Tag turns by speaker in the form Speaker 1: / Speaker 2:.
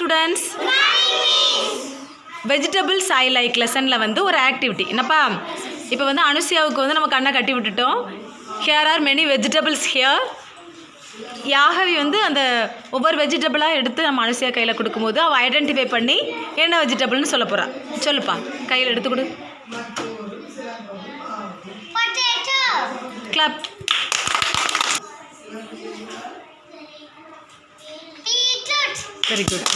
Speaker 1: Students vegetables I like லெசனில் வந்து ஒரு ஆக்டிவிட்டி என்னப்பா இப்போ வந்து அனுசியாவுக்கு வந்து நம்ம கண்ணை கட்டி விட்டுட்டோம். Here are many vegetables here. Yagavi வந்து அந்த ஒவ்வொரு வெஜிடபிளாக எடுத்து நம்ம அனுசியா கையில் கொடுக்கும்போது அவள் ஐடென்டிஃபை பண்ணி என்ன வெஜிடபிள்னு சொல்ல போகிறா. சொல்லுப்பா, கையில் எடுத்து கொடு. கிளாப். Very good.